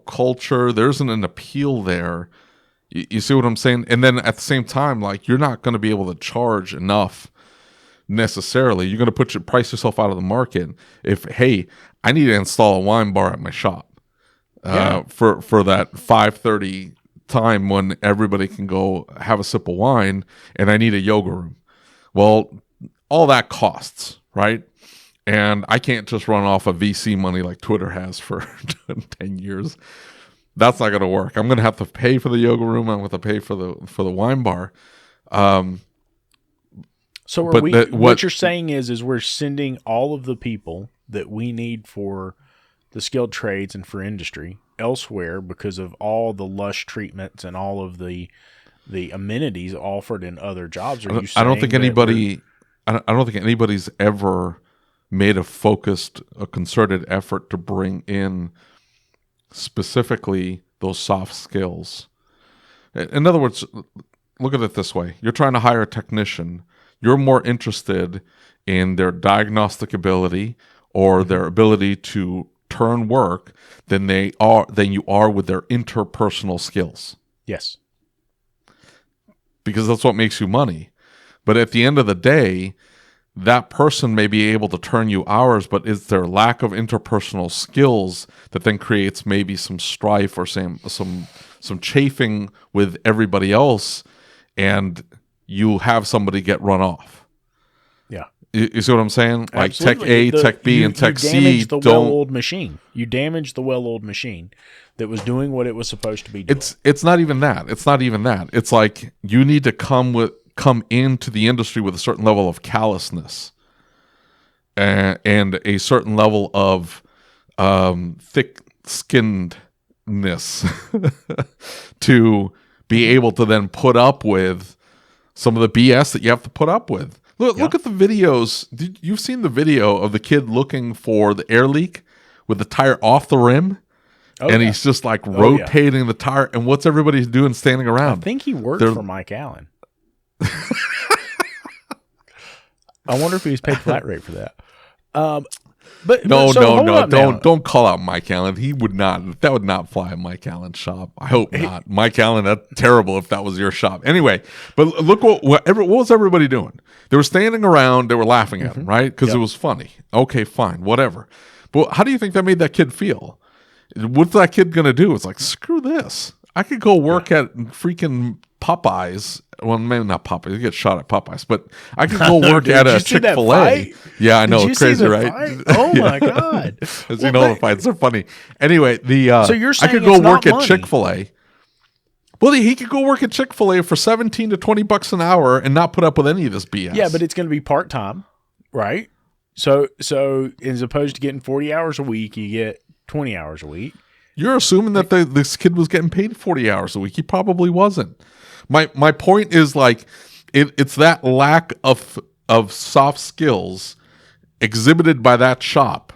culture. There isn't an appeal there. You see what I'm saying? And then at the same time, like, you're not going to be able to charge enough necessarily. You're going to price yourself out of the market. If, hey, I need to install a wine bar at my shop for that 5:30 time when everybody can go have a sip of wine, and I need a yoga room. Well, all that costs, right? And I can't just run off of VC money like Twitter has for 10 years. That's not going to work. I'm going to have to pay for the yoga room. I'm going to pay for the wine bar. So what you're saying is we're sending all of the people that we need for the skilled trades and for industry elsewhere because of all the lush treatments and all of the amenities offered in other jobs. I don't think anybody's ever made a concerted effort to bring in specifically those soft skills. In other words, look at it this way. You're trying to hire a technician. You're more interested in their diagnostic ability or their ability to turn work than you are with their interpersonal skills. Yes. Because that's what makes you money. But at the end of the day, that person may be able to turn you hours, but it's their lack of interpersonal skills that then creates maybe some strife or some chafing with everybody else, and you have somebody get run off. Yeah. You see what I'm saying? Like Absolutely. Tech A, Tech B, and Tech C You damage the well-oiled machine. You damage the well-oiled machine that was doing what it was supposed to be doing. It's not even that. It's like you need to come into the industry with a certain level of callousness and a certain level of thick-skinnedness to be able to then put up with some of the BS that you have to put up with. Look at the videos. You've seen the video of the kid looking for the air leak with the tire off the rim? He's just like rotating the tire. And what's everybody doing standing around? I think he worked for Mike Allen. I wonder if he was paid flat rate for that. Don't call out Mike Allen. He would not. That would not fly at Mike Allen's shop. I hope not. Mike Allen, that's terrible if that was your shop. Anyway, but look what was everybody doing? They were standing around. They were laughing at him, right? Because it was funny. Okay, fine, whatever. But how do you think that made that kid feel? What's that kid gonna do? It's like, screw this. I could go work at freaking Popeyes. Well, maybe not Popeyes. You get shot at Popeyes, but I could go work at a Chick-fil-A. Yeah, I know. It's crazy, right? Oh my God. As the fights are funny. Anyway, so you're saying I could go work at Chick-fil-A. Well, he could go work at Chick-fil-A for $17 to $20 an hour and not put up with any of this BS. Yeah, but it's going to be part-time, right? So as opposed to getting 40 hours a week, you get 20 hours a week. You're assuming that this kid was getting paid 40 hours a week. He probably wasn't. My point is, like, it's that lack of soft skills exhibited by that shop.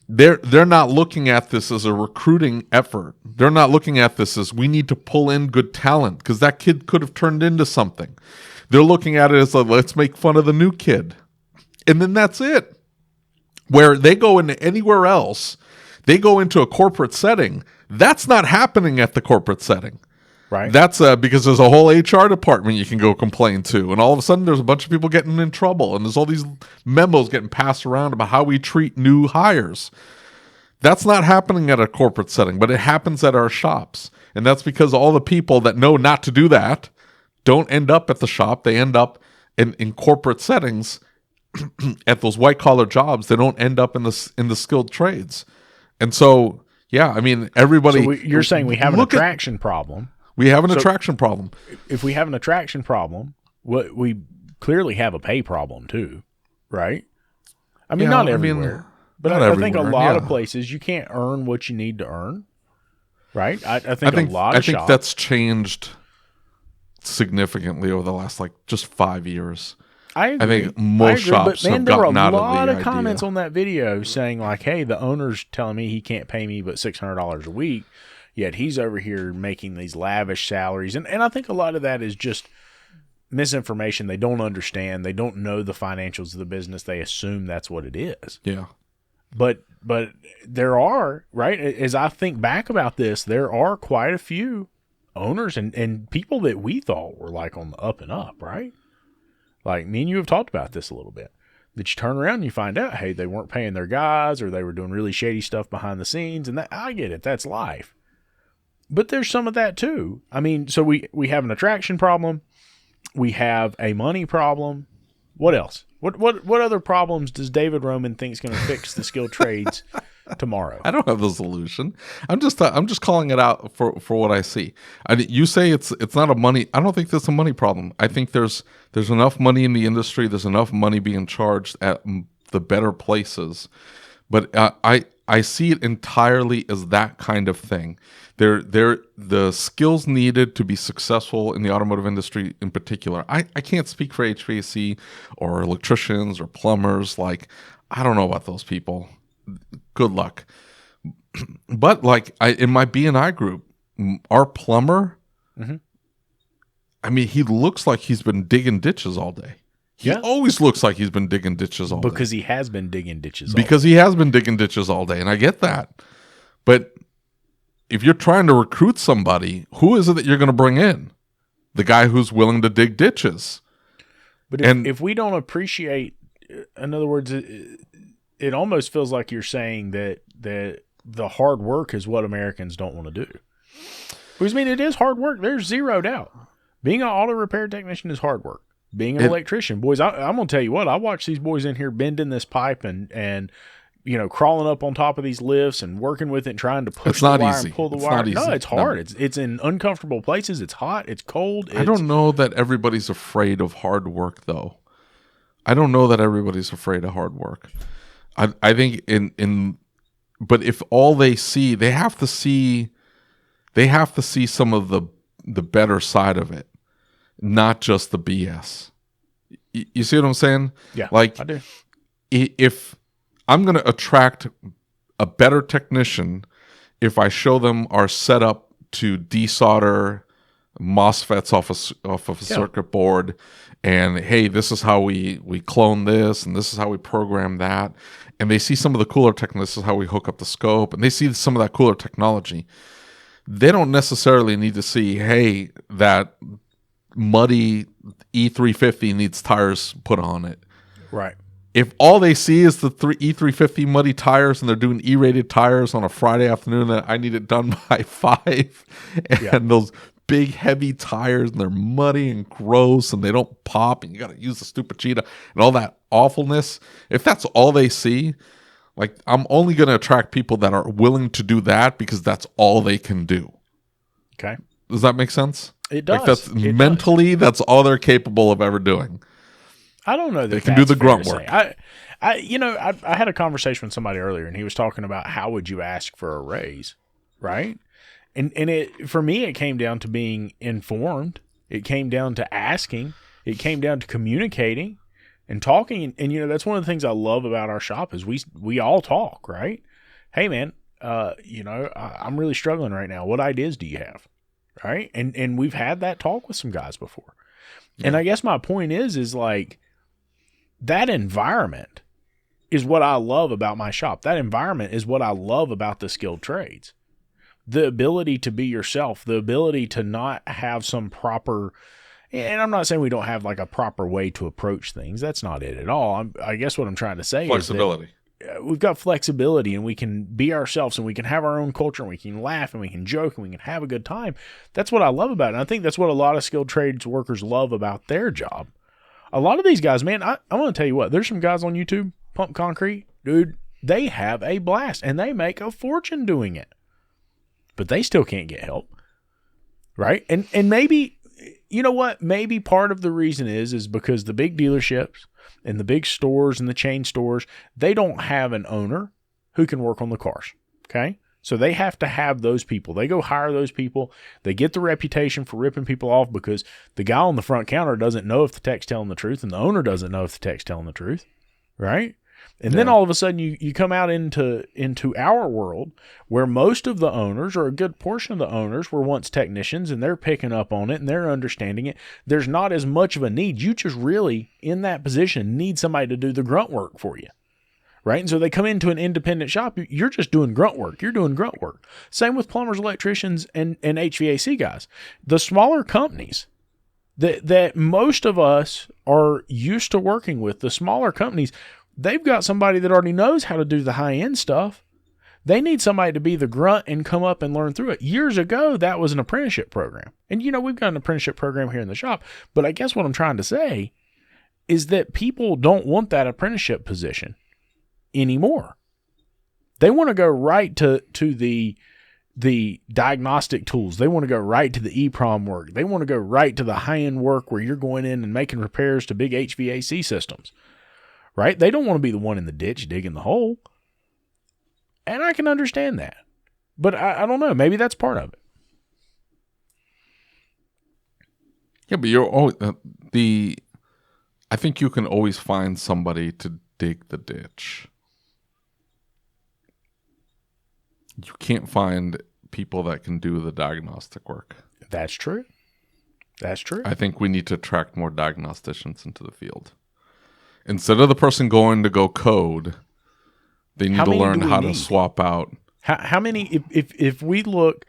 They're not looking at this as a recruiting effort. They're not looking at this as we need to pull in good talent because that kid could have turned into something. They're looking at it as let's make fun of the new kid. and then that's it. Where they go into anywhere else, they go into a corporate setting. That's not happening at the corporate setting. Right. That's because there's a whole HR department you can go complain to, and all of a sudden there's a bunch of people getting in trouble, and there's all these memos getting passed around about how we treat new hires. That's not happening at a corporate setting, but it happens at our shops. And that's because all the people that know not to do that don't end up at the shop. They end up in corporate settings at those white-collar jobs. They don't end up in the skilled trades. And so, yeah, I mean, everybody... So you're saying we have an attraction problem. We have an attraction problem. If we have an attraction problem, we clearly have a pay problem too, right? I mean, not everywhere. But I think a lot of places you can't earn what you need to earn, right? I think a lot of shops. I think that's changed significantly over the last just 5 years. I agree. I think most shops have gotten out of the idea. There were a lot of comments on that video saying like, "Hey, the owner's telling me he can't pay me but $600 a week, yet he's over here making these lavish salaries." And I think a lot of that is just misinformation. They don't understand. They don't know the financials of the business. They assume that's what it is. Yeah. But there are, right, as I think back about this, there are quite a few owners and people that we thought were like on the up and up, right? Like me and you have talked about this a little bit. That you turn around and you find out, hey, they weren't paying their guys or they were doing really shady stuff behind the scenes. And that, I get it. That's life. But there's some of that too. I mean, so we have an attraction problem. We have a money problem. What else? What other problems does David Roman think is going to fix the skilled trades tomorrow? I don't have the solution. I'm just calling it out for what I see. You say it's not a money. I don't think that's a money problem. I think there's enough money in the industry. There's enough money being charged at the better places, but I see it entirely as that kind of thing. The skills needed to be successful in the automotive industry in particular. I can't speak for HVAC or electricians or plumbers. Like, I don't know about those people. Good luck. But in my B&I group, our plumber, I mean, he looks like he's been digging ditches all day. He always looks like he's been digging ditches all day. Because he has been digging ditches all day. He has been digging ditches all day, and I get that. But if you're trying to recruit somebody, who is it that you're going to bring in? The guy who's willing to dig ditches. But if we don't appreciate, in other words, it almost feels like you're saying that the hard work is what Americans don't want to do. Because, I mean, it is hard work. There's zero doubt. Being an auto repair technician is hard work. Being an electrician, boys, I'm going to tell you what, I watch these boys in here bending this pipe and crawling up on top of these lifts and working with it and trying to push the wire and pull the wire. No, it's hard. It's in uncomfortable places. It's hot. It's cold. I don't know that everybody's afraid of hard work, though. I don't know that everybody's afraid of hard work. I think but if all they see, they have to see some of the better side of it. Not just the BS. You see what I'm saying? Yeah, I do. If I'm going to attract a better technician, if I show them our setup to desolder MOSFETs off of a circuit board, and hey, this is how we clone this, and this is how we program that, and they see some of the cooler tech, and this is how we hook up the scope, and they see some of that cooler technology, they don't necessarily need to see, hey, that muddy E350 needs tires put on it. Right. If all they see is the E350 muddy tires and they're doing E-rated tires on a Friday afternoon that I need it done by 5 and those big heavy tires and they're muddy and gross and they don't pop and you got to use the stupid cheetah and all that awfulness, if that's all they see, I'm only going to attract people that are willing to do that because that's all they can do. Okay. Does that make sense? It does. That's all they're capable of ever doing. I don't know that they can do the grunt work. I had a conversation with somebody earlier, and he was talking about how would you ask for a raise, right? And it for me, it came down to being informed. It came down to asking. It came down to communicating and talking. And that's one of the things I love about our shop is we all talk, right? Hey, man, I'm really struggling right now. What ideas do you have? Right. And we've had that talk with some guys before. Yeah. And I guess my point is that environment is what I love about my shop. That environment is what I love about the skilled trades. The ability to be yourself, the ability to not have some proper, and I'm not saying we don't have like a proper way to approach things. That's not it at all. I guess what I'm trying to say Flexibility. is that we've got flexibility and we can be ourselves and we can have our own culture and we can laugh and we can joke and we can have a good time. That's what I love about it. And I think that's what a lot of skilled trades workers love about their job. A lot of these guys, man, I want to tell you what, there's some guys on YouTube, pump concrete, dude, they have a blast and they make a fortune doing it. But they still can't get help, right? And maybe, you know what? Maybe part of the reason is because the big dealerships and the big stores and the chain stores, they don't have an owner who can work on the cars, okay? So they have to have those people. They go hire those people. They get the reputation for ripping people off because the guy on the front counter doesn't know if the tech's telling the truth and the owner doesn't know if the tech's telling the truth, right? And then all of a sudden you come out into our world where most of the owners, or a good portion of the owners, were once technicians and they're picking up on it and they're understanding it. There's not as much of a need. You just really, in that position, need somebody to do the grunt work for you, right? And so they come into an independent shop. You're just doing grunt work. You're doing grunt work. Same with plumbers, electricians, and HVAC guys. The smaller companies that most of us are used to working with, the smaller companies, they've got somebody that already knows how to do the high-end stuff. They need somebody to be the grunt and come up and learn through it. Years ago, that was an apprenticeship program. And, we've got an apprenticeship program here in the shop. But I guess what I'm trying to say is that people don't want that apprenticeship position anymore. They want to go right to the diagnostic tools. They want to go right to the EEPROM work. They want to go right to the high-end work where you're going in and making repairs to big HVAC systems. Right? They don't want to be the one in the ditch digging the hole. And I can understand that. But I don't know. Maybe that's part of it. Yeah, but you're always, I think you can always find somebody to dig the ditch. You can't find people that can do the diagnostic work. That's true. That's true. I think we need to attract more diagnosticians into the field. Instead of the person going to go code, they need to learn how to swap out. How many, if we look,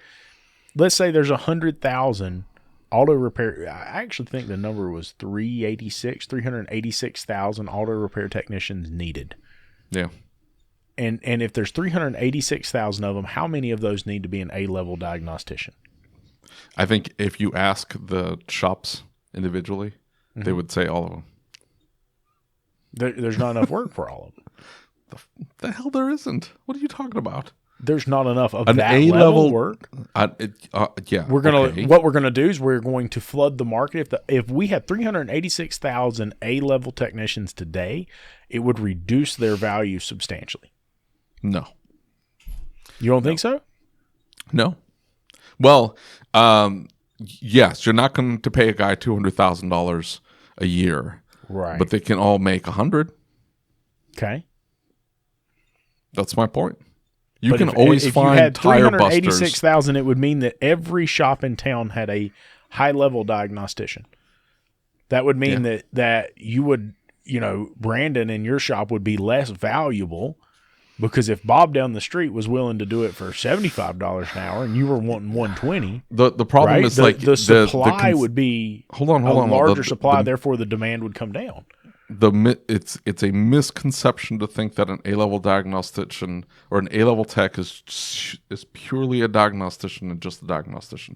let's say there's 100,000 auto repair. I actually think the number was 386,000 auto repair technicians needed. Yeah. And if there's 386,000 of them, how many of those need to be an A-level diagnostician? I think if you ask the shops individually, they would say all of them. There's not enough work for all of them. The hell there isn't. What are you talking about? There's not enough of An that A-level level work. Yeah. What we're gonna do is we're going to flood the market. If we had 386,000 A-level technicians today, it would reduce their value substantially. No. You don't think so? No. Well, yes, you're not going to pay a guy $200,000 a year. Right. But they can all make 100. Okay. That's my point. You but can if, always if find you had tire busters. 386,000, it would mean that every shop in town had a high-level diagnostician. That would mean that you would, Brandon in your shop would be less valuable because if Bob down the street was willing to do it for $75 an hour and you were wanting $120, the problem right? is the supply would be a larger supply, therefore the demand would come down. It's a misconception to think that an A-level diagnostician or an A-level tech is purely a diagnostician and just a diagnostician.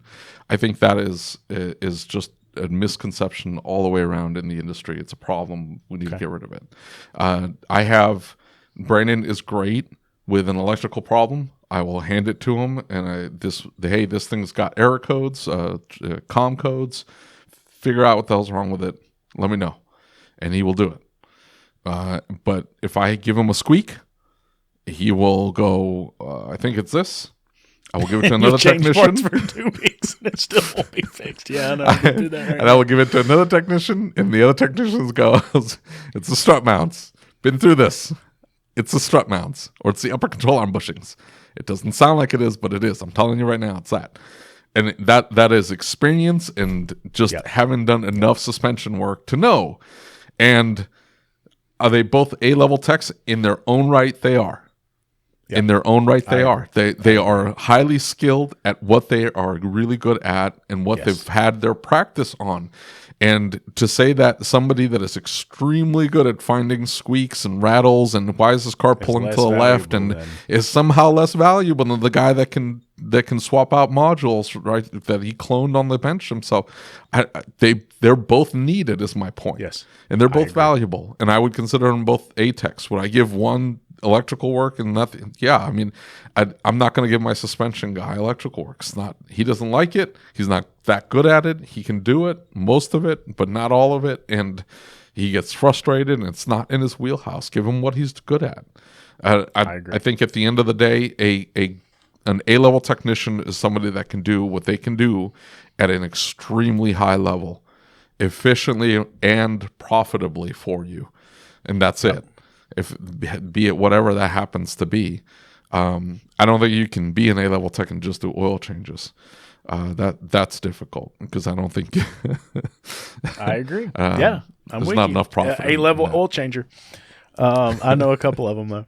I think that is just a misconception all the way around in the industry. It's a problem. We need to get rid of it. Brandon is great with an electrical problem. I will hand it to him, and this thing's got error codes, COM codes. Figure out what the hell's wrong with it. Let me know, and he will do it. But if I give him a squeak, he will go. I think it's this. I will give it to another technician for 2 weeks, and it still won't be fixed. Yeah, I know. I can do that right and I will give it to another technician, and the other technician goes, "It's the strut mounts. Been through this. It's the strut mounts, or it's the upper control arm bushings. It doesn't sound like it is, but it is. I'm telling you right now, it's that." And that is experience and just having done enough suspension work to know. And Are they both A-level techs? In their own right, they are. Yep. In their own right, they are. They are highly skilled at what they are really good at and what they've had their practice on. And to say that somebody that is extremely good at finding squeaks and rattles and why is this car pulling to the left and is somehow less valuable than the guy that can swap out modules, right, that he cloned on the bench himself. They're both needed, is my point. Yes. And they're both valuable. And I would consider them both A-techs. Would I give one electrical work and nothing? Yeah, I mean, I'm not going to give my suspension guy electrical work. It's not, he doesn't like it. He's not that good at it. He can do it, most of it, but not all of it. And he gets frustrated and it's not in his wheelhouse. Give him what he's good at. I agree. I think at the end of the day, an A-level technician is somebody that can do what they can do at an extremely high level, efficiently and profitably for you. And that's it. Be it whatever that happens to be. I don't think you can be an A-level tech and just do oil changes. That's difficult because I don't think I agree. Yeah, there's not enough profit. A-level oil changer. I know a couple of them though.